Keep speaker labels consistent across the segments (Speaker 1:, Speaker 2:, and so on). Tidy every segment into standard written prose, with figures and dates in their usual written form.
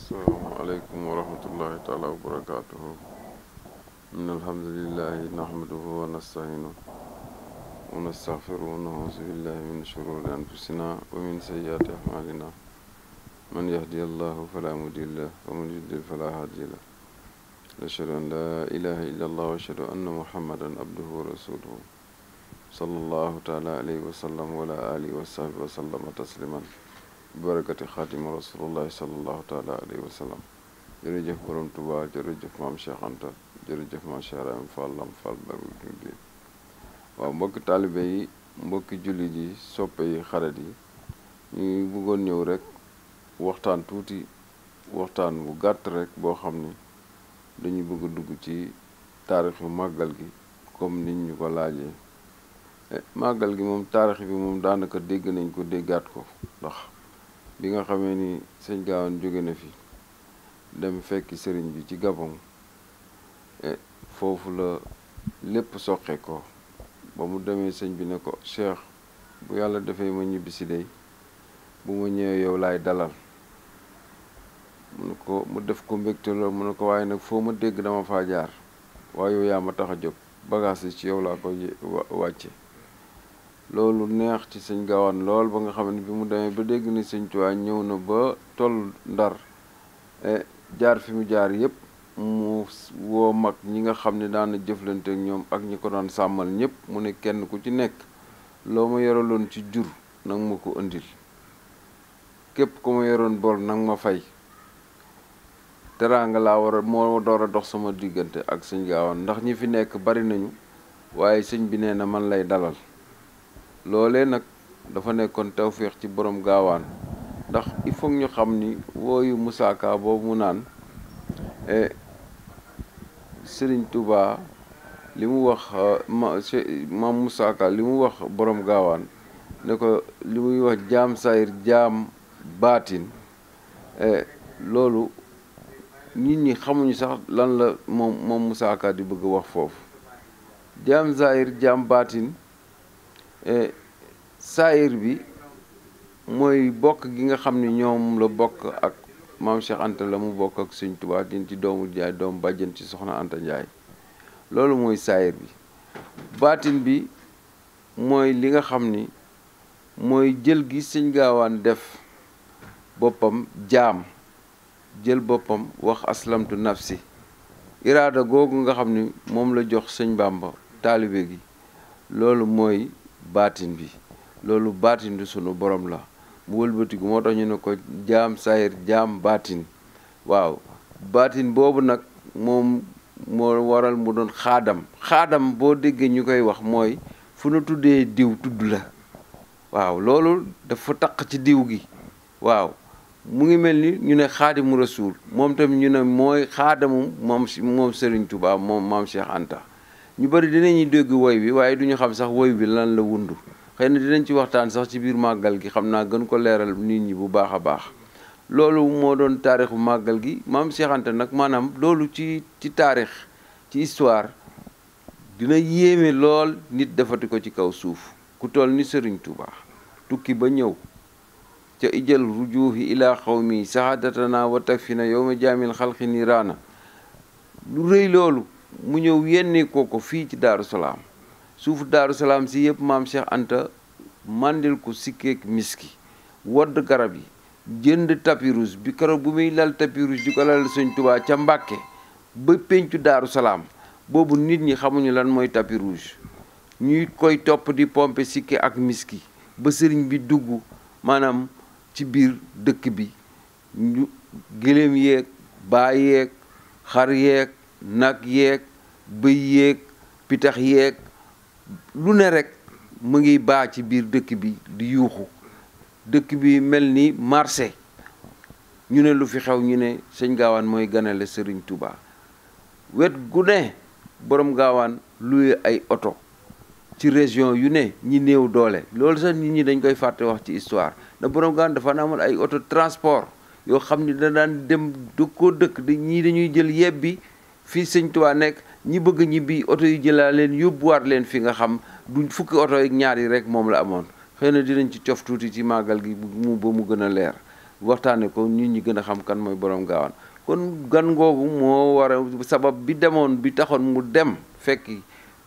Speaker 1: asalaamaaleykum wa rahmatullahi taala wa barakaatuhu. inna alhamdulillahi nahmaduhu wa nasta'inuhu wa nastaghfiruhu wa na'uuzu billahi min shururi anfusina wa min sayyiati a'malina man yahdihillahu fala mudilla lahu wa man yudlil fala hadiya lahu ashhadu an la ilaha illa allah wa ashhadu anna muhammadan abduhu wa rasuluhu sallallahu taala alayhi wa sallam wa ala alihi wa sahbihi wa sallama tasliman bi barakati xaatimi rasulullahi sallallahu taala alayhi wa sallam. jërëjëf borom Tuubaa, jërëjëf maam Cheikh Anta, jërëjëf maam Cheikh Ibrahima Fall Lamp Fall Baabul. waaw mbokki taalibe yi, mbokki jullit yi, soppe yi, xarit yi, ñu bëggoon ñëw rek waxtaan tuuti, waxtaan bu gàtt rek boo xam ni dañuy bëgg a dugg ci taarixu màggal gi comme nit ñu ko laajee. màggal gi moom taarix bi moom daanaka dégg nañ ko déggaat ko, ndax bi nga xamee ni sëñ Gaawaan jóge na fi dem fekki sëriñ bi ci Gabon, foofu la lépp soqe ko. ba mu demee sëñ bi ne ko Cheikh, bu yàlla defee ma ñibbisi dey, bu ma ñëwee yow laay dalal. mu def ko mbégte lool, mu ne ko waaye nag foo ma dégg dama faa jaar, waaye yow yaa ma tax a jóg, bagage yi ci yow laa ko wàcce. loolu neex ci sëñ Gaawaan lool ba nga xam ne bi mu demee ba dégg ni sëñ Tuubaa ñëw na ba toll Ndar, jaar fi mu jaar yépp, mu woo mag ñi nga xam ne daan na jëflante ak ñoom ak ñi ko daan sàmmal ñépp, mu ne kenn ku ci nekk loo ma yoraloon ci jur nag ma ko indil, képp ku ma yoroon bor nag ma fay. teraanga laa war a moo door a dox sama diggante ak sëñ Gaawaan, ndax ñi fi nekk bari nañu, waaye sëñ bi nee na man lay dalal. loolee nag dafa nekkoon tawféex ci borom Gaawaan, ndax il faut ñu xam ni wooyu Moussa Ka boobu mu naan Sëriñ Tuubaa li mu wax maam Moussa Ka li mu wax borom Gaawaan ne ko li muy wax jaam sayir jaam baatin, loolu nit ñi xamuñu sax lan la moom Moussa Ka di bëgg wax foofu. jaam sayir jaam baatin, saayir bi mooy bokk gi nga xam ni ñoom la bokk ak maam Cheikh Anta, la mu bokk ak sëñ Tuubaa din ci doomu Njaay doomu bàjjen ci soxna Anta Njaay. loolu mooy saayir bi. baatin bi mooy li nga xam ni mooy jël gi sëñ Gaawaan def boppam jaam, jël boppam wax aslamtu nafsi, iraada googu nga xam ni moom la jox sëñ Bàmba taalibe gi, loolu mooy baatin bi. loolu baatin du sunu borom la mu wëlbatiku, moo tax ñu ne ko jaam sayir jaam baatin. waaw baatin boobu nag moom moo waral mu doon xaadam boo déggee ñu koy wax mooy fu nu tuddee diw tudd la. waaw loolu dafa taq ci diw gi. waaw mu ngi mel ni ñu ne xaadimu rasuul, moom tamit ñu ne mooy xaadamu moom Serigne Touba, moom maam Cheikh Anta. ñu bari dinañuy dégg woy bi waaye duñu xam sax woy bi lan la wundu. xëy na dinañ ci waxtaan sax ci biir màggal gi, xam naa gën ko leeral nit ñi bu baax a baax. loolu moo doon taarixu màggal gi. maam Cheikh Anta nag maanaam loolu ci taarix, ci histoire dina yéeme lool nit defati ko ci kaw suuf. ku toll ni Serigne Touba tukki ba ñëw ca ijal rujuuhi ila xawmi sahadatana wa takfina yowma jaamil xalqi niraana, lu rëy loolu mu ñëw yennee ko fii ci Daaru Salaam. suufu Daaru Salaam si yëpp maam Cheikh Anta mandil ko sikkeek miski, wodd garab yi, jënd tapis rouge bi. keroog bu muy lal tapis rouge di ko lal sëñ Tuubaa ca Mbàkke ba pencu Daaru Salaam, boobu nit ñi xamuñu lan mooy tapis rouge. ñuy koy topp di pompe sikki ak miski ba sëriñ bi dugg maanaam ci biir dëkk bi. ñu gëléem yeeg, baa yeeg, xar yeeg, nag yeeg, bëy yeeg, pitax yeeg, lu ne rek mu ngi baa ci biir dëkk bi di yuuxu. dëkk bi mel ni marché. ñu ne lu fi xew, ñu ne sëñ Gaawaan mooy ganale Sëriñ Tuubaa. wet gu ne borom Gaawaan luye ay oto ci région yu ne, ñi néew doole. loolu sax nit ñi dañ koy fàtte wax ci histoire, da borom Gaawaan dafa na amoon ay oto transport yoo xam ni da daan dem dëkkoo dëkk ñii dañuy jël yebbi fii sëñ Tuubaa nekk, ñi bëgg ñibbi oto yi jëlaa leen yóbbuwaat leen fi nga xam du fukki oto ak ñaar yi rek moom la amoon. xëy na dinañ ci cof tuuti ci màggal gi ba mu gën a leer. waxtaane ko nit ñi gën a xam kan mooy borom gaawaan. kon gan googu moo war a sabab bi demoon bi taxoon mu dem fekk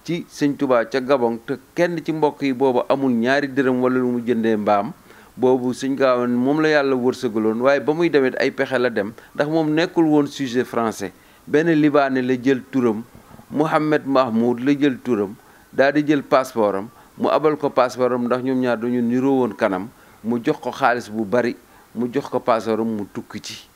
Speaker 1: ci sëñ Touba ca Gabon te kenn ci mbokk yi boobu amul ñaari dërëm wala lu mu jëndee mbaam boobu sëñ gaawaan moom la yàlla wërsëgaloon waaye ba muy demee ay pexe la dem ndax moom nekkul woon sujet français benn libaane la jël turam Mohamed Mahmoud la jël turam daal di jël passeport am mu abal ko passeport am ndax ñoom ñaar dañu niroo woon kanam mu jox ko xaalis bu bari mu jox ko passeport am mu tukki ci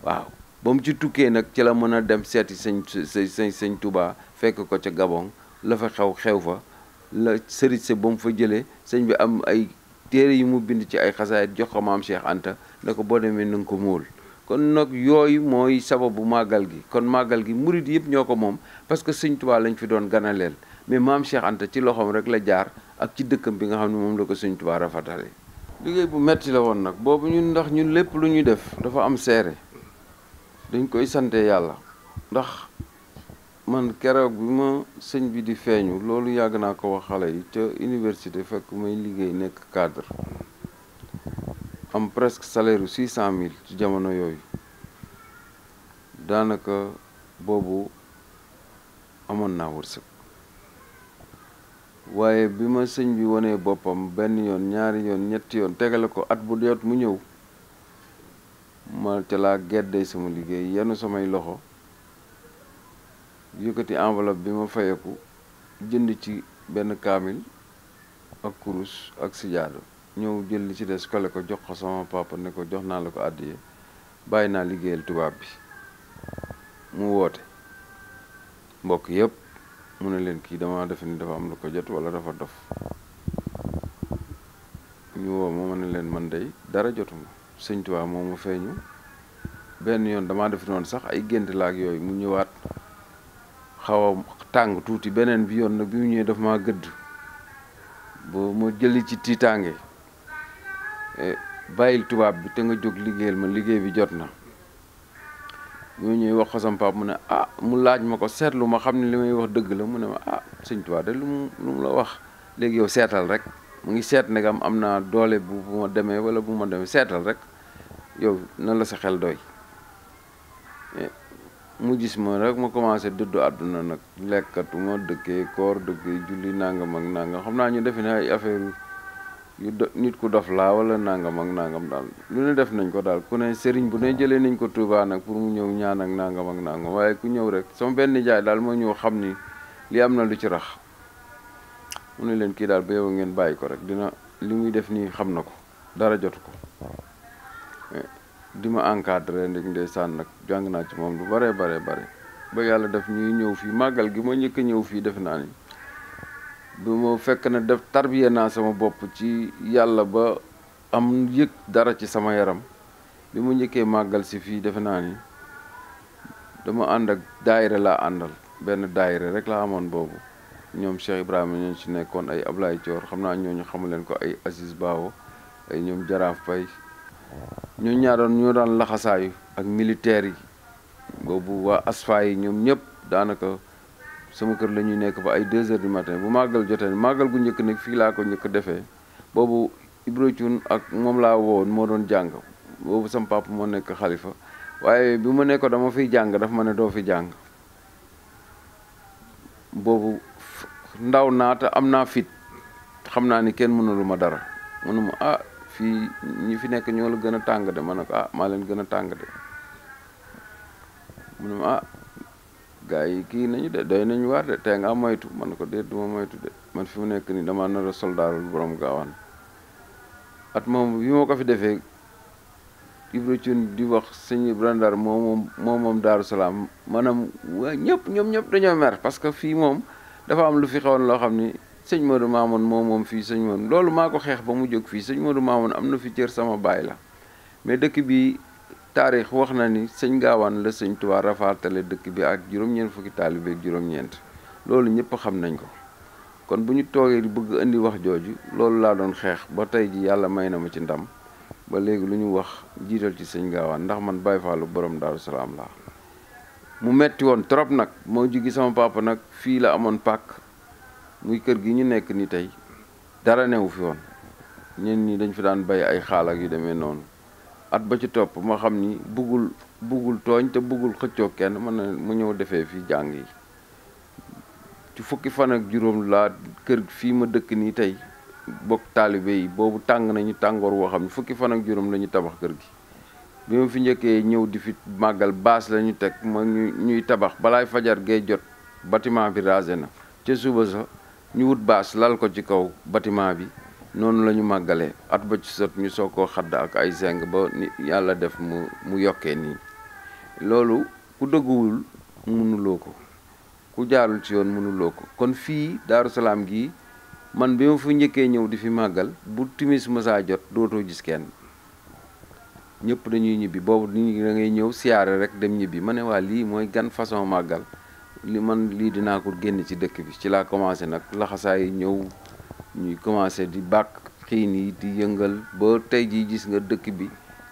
Speaker 1: waaw ba mu ci tukkee nag ci la mën a dem seeti sëñ Touba fekk ko ca Gabon la fa xew fa la sëriñ se ba mu fa jëlee sëñ bi am ay téere yi mu bind ci ay xasaayit jox ko maam Cheikh Anta ne ko boo demee na nga ko móol kon nag yooyu mooy sababu màggal gi kon màggal gi murid yëpp ñoo ko moom parce que sëñ Touba lañ fi doon ganaleel mais maam Cheikh Anta ci loxoom rek la jaar ak ci dëkkam bi nga xam ne moom la ko sëñ Touba rafatale liggéey bu metti la woon nag boobu ñun ndax ñun lépp lu ñuy def dafa am seere dañ koy sante yàlla ndax man keroog bi ma sëñ bi di feeñu loolu yàgg naa ko wax xale yi ca université fekk may liggéey nekk cadre am presque salaire u 600 000 ci jamono yooyu daanaka boobu amoon naa wërsëg waaye bi ma sëñ bi wanee boppam benn yoon ñaari yoon ñetti yoon tegale ko at bu jot mu ñëw ma ca laa geddee sama liggéey yenn samay loxo yëkkati enveloppe bi ma fayeku jënd ci benn kaamil ak kurus ak sijaada ñëw jël li ci des kole ko jox ko sama papa ne ko jox naa la ko àddiye bàyyi naa liggéeyal tubaab bi mu woote mbokk yëpp mu ne leen kii dama defe ni dafa am lu ko jot wala dafa dof ñu woo ma ne leen man day dara jotuma sëñ Tuubaa moo ma feeñu benn yoon damaa def noonu sax ay gént laak yooyu mu ñëwaat xaw a tàng tuuti beneen bi yoon nag bi mu ñëwee daf maa gëdd boo ma jëli ci tiitaange bàyyil tubaab bi te nga jóg liggéeyal ma liggéey bi jot na bi mu ñëwee wax ko sama papa mu ne mu laaj ma ko seetlu ma xam ne li may wax dëgg la mu ne ma sëñ Tuubaa de lu mu la wax léegi yow seetal rek mu ngi seet ne am naa doole bu ma demee wala bu ma demee seetal rek yow na la sa xel doy mu gis ma rek ma commencé dëddu àdduna nag lekkatuma dëkkee koor dëkkee julli nangam ak nangam xam naa ñu defe ne ay affaire yu nit ku dof laa wala nangam ak nangam daal lu ne def nañ ko daal ku ne sëriñ bu ne jëlee nañ ko Touba nag pour mu ñëw ñaan ak nangam ak nangam waaye ku ñëw rek sama benn nijaay daal moo ñëw xam ni li am na lu ci rax mu ne leen kii daal ba yow ngeen bàyyi ko rek dina li muy def nii xam na ko dara jotu ko di ma encadré ndek ndeysaan nag jàng naa ci moom lu bare ba yàlla def ñuy ñëw fii màggal gi ma njëkk a ñëw fii def naa ni bu ma fekk na def tarbiya naa sama bopp ci yàlla ba am yëg dara ci sama yaram bi ma njëkkee màggal si fii defe naa ni dama ànd ak daayira laa àndal benn daayira rek laa amoon boobu ñoom Cheikh Ibrahima ñoo ci nekkoon ay Ablaye Thior xam naa ñooñu xamu leen ko ay Aziz Bawo ay ñoom Jaraaf Pay ñoo daan laxasaayu ak militaires yi boobu waa asfa yi ñoom ñëpp daanaka sama kër la ñuy nekk ba ay 2 heures du matin bu màggal jotee màggal gu njëkk nag fii laa ko njëkk defee boobu Ibra Thioune ak moom laa woon moo doon jàng boobu sama papa moo nekk xalifa waaye bi ma nekk dama fiy jàng daf ma ne doo fi jàng boobu ndaw naa te am naa fit xam naa ni kenn mënulu ma dara mënuma fii ñi fi nekk ñoo la gën a tàng de ma ne ko maa leen gën a tàng de mu ne ma gars yi kii nañu de doy nañu waar de tey nga moytu man ne ko déet duma moytu de man fi mu nekk nii dama nar a soldaarul borom gaawaan at moom bi moo ko fi defee Ibra Thioune di wax sëñ Ibra Ndar moom Daaru Salaam maanaam waa ñoom ñëpp dañoo mer parce que fii moom dafa am lu fi xewoon loo xam ni sëñ Modou Mamoun moom fii sëñ Modou loolu maa ko xeex ba mu jóg fii sëñ Modou Mamoun am na fi cër sama baay la mais dëkk bi taarix wax na ni sëñ Gaawaan la sëñ Tuubaa rafaatale dëkk bi ak juróom-ñeent fukki taalibe ak juróom-ñeent loolu ñëpp xam nañ ko kon bu ñu toogee di bëgg indi wax jooju loolu laa doon xeex ba tey ji yàlla may na ma ci ndam ba léegi lu ñu wax jiital ci sëñ Gaawaan ndax man Baay Faalu borom Daaru Salaam laa mu metti woon trop nag moo jógi sama papa nag fii la amoon pàkk muy kër gi ñu nekk ni tey dara newu fi woon ñen ñi dañ fi daan bay ay xaal ak yu demee noonu at ba ci topp ma xam ni buggul tooñ te buggul xëccoo kenn mu ñëw defee fii jàng yi ci fukki fan ak juróom laa kër fii ma dëkk nii tey bokk taalibe yi boobu tàng nañu tàngoor woo xam ne fukki fan ak juróom la ñu tabax kër gi bi ma fi njëkkee ñëw di fi màggal baas la ñu teg ma ñuy tabax balaay fajar gay jot bâtiment bi rasé na ca suba sa ñu wut baas lal ko ci kaw bâtiment bi noonu la ñu màggalee at ba ci sot ñu soog koo xadd ak ay seng ba yàlla def mu yokkee nii loolu ku dëgguwul mënuloo ko ku jaarul ci yoon mënuloo ko kon fii Daaru Salaam gii man bi ma fa njëkkee ñëw di fi màggal bu timis mësaa jot dootoo gis kenn ñëpp dañuy ñibbi boobu nit ñi da ngay ñëw siyaare rek dem ñibbi ma ne waa lii mooy gan façon màggal lii dinaa ko génn ci dëkk bi ci laa commencé nag laxasaay ñëw ñuy commencé di bàkk xiin yi di yëngal ba tey jii gis nga dëkk bi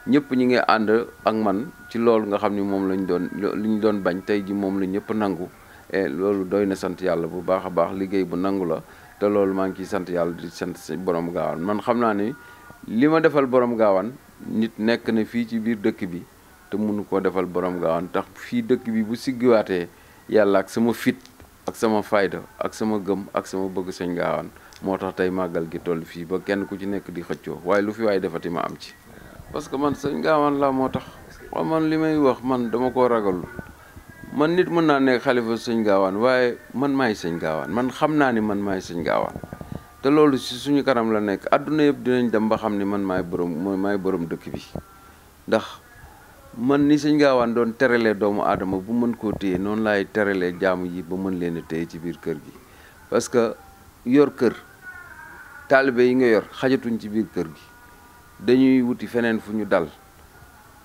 Speaker 1: ñëpp ñi ngi ànd ak man ci loolu nga xam ni moom li ñu doon bañ tey ji moom la ñëpp nangu et loolu doy na sant yàlla bu baax a baax liggéey bu nangu la te loolu maa ngi ciy sant yàlla di sant borom gaawaan man xam naa ni li ma defal borom gaawaan nit nekk na fii ci biir dëkk bi te mënu koo defal borom gaawaan tax fii dëkk bi bu siggiwaatee yàlla ak sama fit ak sama fayda ak sama gëm ak sama bëgg sëñ gaawaan moo tax tey màggal gi toll fii ba kenn ku ci nekk di xëccoo waaye lu fi waaye defati ma am ci parce que man sëñ gaawaan la moo tax waaw man li may wax man dama koo ragalul man nit mën naa nekk xalifa sëñ gaawaan waaye man maay sëñ gaawaan man xam naa ni man maay sëñ gaawaan te loolu si suñu kanam la nekk àdduna yëpp dinañ dem ba xam ni man maay borom dëkk bi ndax man ni sëñ gaawaan doon teralee doomu aadama bu mën koo téye noonu laay teralee jaamu yi ba mën leen a téye ci biir kër gi parce que yor kër taalibe yi nga yor xajatuñ ci biir kër gi dañuy wuti feneen fu ñu dal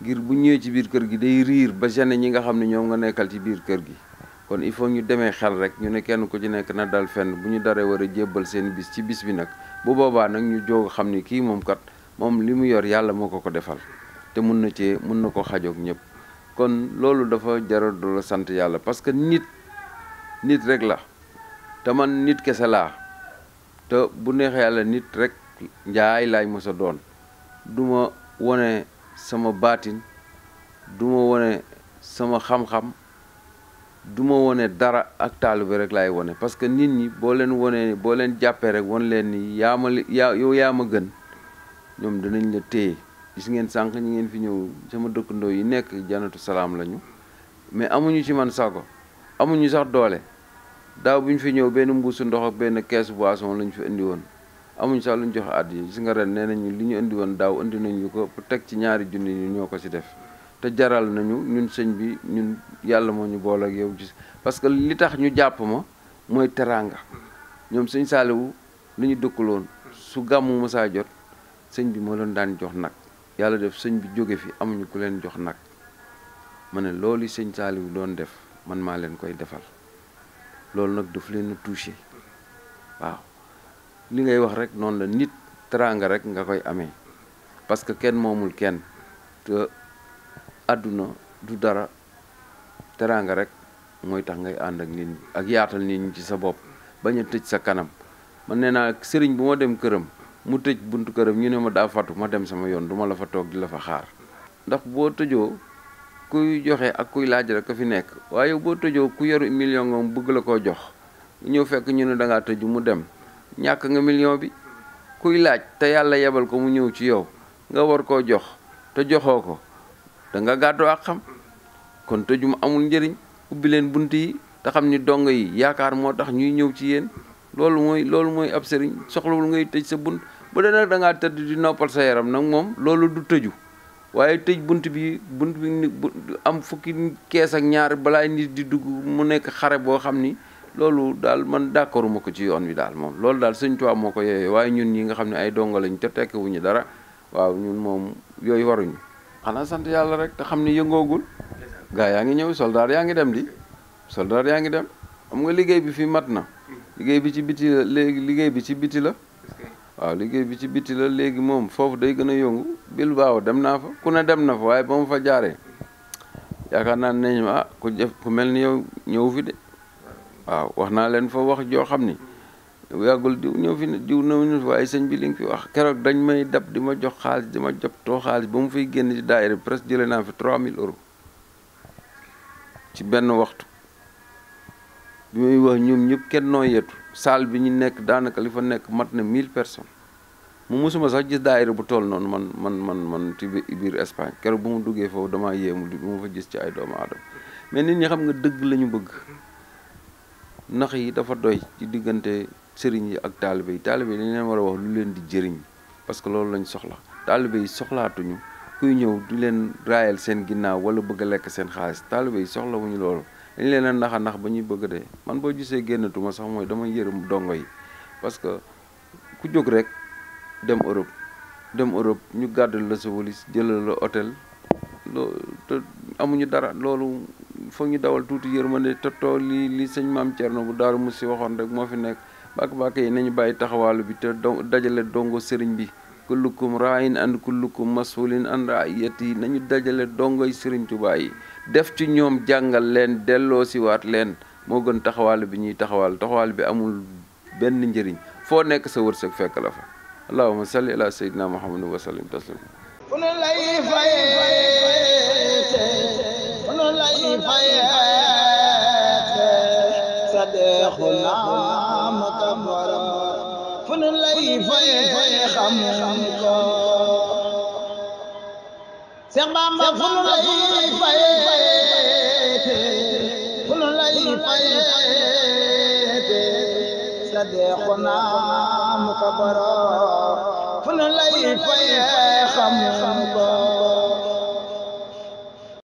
Speaker 1: ngir bu ñëwee ci biir kër gi day riir ba gene ñi nga xam ne ñoom nga nekkal ci biir kër gi kon il faut ñu demee xel rek ñu ne kenn ku ci nekk na dal fenn bu ñu daree war a jébbal seen bis ci bis bi nag bu boobaa nag ñu jóg xam ni kii moom kat moom li mu yor yàlla moo ko defal te mun na ko xajoog ñëpp kon loolu dafa jaral du la sant yàlla parce que nit rek la te man nit kese laa te bu neexee yàlla nit rek njaay laay mos a doon du ma wone sama baatin du ma wone sama xam-xam du ma wone dara ak taalibe rek laay wone parce que nit ñi boo leen jàppee rek won leen ni yow yaa ma gën ñoom dinañ la téye gis ngeen sànq ñi ngeen fi ñëw sama dëkkandoo yi nekk Janatu Salaam lañu mais amuñu ci man sago amuñu sax doole daaw bu ñu fi ñëw benn mbuusu ndox ak benn keesu boisson lañ fi indi woon amuñu sax luñ joxe at yi gis nga ren nee nañu li ñu indi woon daaw indi nañu ko pour teg ci 2 junni yi ñoo ko ci def te jaral nañu ñun sëñ bi ñun yàlla moo ñu boole ak yow gis parce que li tax ñu jàpp ma mooy teraanga ñoom sëñ Saaliwu li ñu dëkkaloon su gàmmu masaa jot sëñ bi moo leen daan jox nag yàlla def sëñ bi jóge fi amuñu ku leen jox nag ma ne loolu sëñ Saaliwu doon def man maa leen koy defal loolu nag daf leen a touché waaw li ngay wax rek noonu la nit teraanga rek nga koy amee parce que kenn moomul kenn te àdduna du dara teraanga rek mooy tax ngay ànd ak nit ñi ak yaatal nit ñi ci sa bopp bañ a tëj sa kanam man nee naa sëriñ bu ma dem këram mu tëj buntu këram ñu ne ma daa fatu ma dem sama yoon duma la fa toog di la fa xaar ndax boo tëjoo kuy joxe ak kuy laaj rek ko fi nekk waaye boo tëjoo ku yoru million nga bëgg la koo jox ñëw fekk ñu ne da ngaa tëju mu dem ñàkk nga million bi kuy laaj te yàlla yebal ko mu ñëw ci yow nga war koo jox te joxoo ko da nga gàddu ak xam kon tëju mu amul njëriñ ubbi leen bunt yi te xam ni dong yi yaakaar moo tax ñuy ñëw ci yéen loolu mooy ab sëriñ soxlawul ngay tëj sa bunt bu dee nag da ngaa tëdd di noppal sa yaram nag moom loolu du tëju waaye tëj bunt bi am fukki kees ak ñaar balaay nit di dugg mu nekk xare boo xam ni loolu daal man d'accorduma ko ci yoon wi daal moom loolu daal Sëñ Tuubaa moo ko yooyee waaye ñun ñi nga xam ne ay dongo lañ te tekkiwuñu dara waaw ñun moom yooyu waruñu xanaa sant yàlla rek te xam ni yëngoogul gaa yaa ngi ñëw soldaar yaa ngi dem di soldaar yaa ngi dem xam nga liggéey bi fi mat na liggéey bi ci biti la léegi liggéey bi ci biti la waaw liggéey bi ci biti la léegi moom foofu day gën a yëngu Bilbao dem naa fa ku ne dem na fa waaye ba ma fa jaaree yaakaar naa ne ñu ku mel ni yow ñëw fi de waaw wax naa leen fa wax joo xam ni yàggul diw ñëw fi ne diw ñëw fi waaye sëñ bi li nga fi wax keroog dañ may dab di ma jox xaalis di ma jot xaalis ba mu fay génn ci daayira presque jëlee naa fi 3000 euros ci benn waxtu bi muy wax ñoom ñëpp kenn noo yetu salle bi ñu nekk daanaka li fa nekk mat na 1000 personnes mu mosuma sax gis daayira bu toll noonu man ci biir Espagne keroog bu mu duggee foofu damaa yéemu li mu fa gis ci ay doomu aadama mais nit ñi xam nga dëgg la ñu bëgg nax yi dafa doy ci diggante sëriñ yi ak taalibe yi dañu leen war a wax lu leen di jëriñ parce que loolu lañ soxla taalibe yi soxlaatuñu kuy ñëw di leen raayal seen ginnaaw wala bëgg a lekk seen xaalis taalibe yi soxlawuñu loolu dañ leen a nax a nax ba ñuy bëgg dee man boo gisee génnatuma sax mooy dama yërëm dongo yi parce que ku jóg rek dem Europe ñu gàddal la sa walis jëlal la hôtel te amuñu dara loolu foog ñu dawal tuuti yërmande te too li sëñ maam Thierno bu Daaru Musi waxoon rek moo fi nekk bàkk yi nañu bàyyi taxawaalu bi te dajale dongo sëriñ bi kullukum raayin and kullukum masulin an raiyati nañu dajale dongoy sëriñ Tuubaa yi def ci ñoom jàngal leen delloo siwaat leen moo gën taxawaalu bi ñuy taxawaalu bi amul benn njëriñ foo nekk sa wërsëg fekk la fa allahumma salli ala sayyidina muhammadin wa sallim taslim
Speaker 2: sadexuna makabara fu nu lay faye xam ko Seex Bamba fu nu lay faye fu nu lay faye sadexuna makabara fu nu lay faye xam ko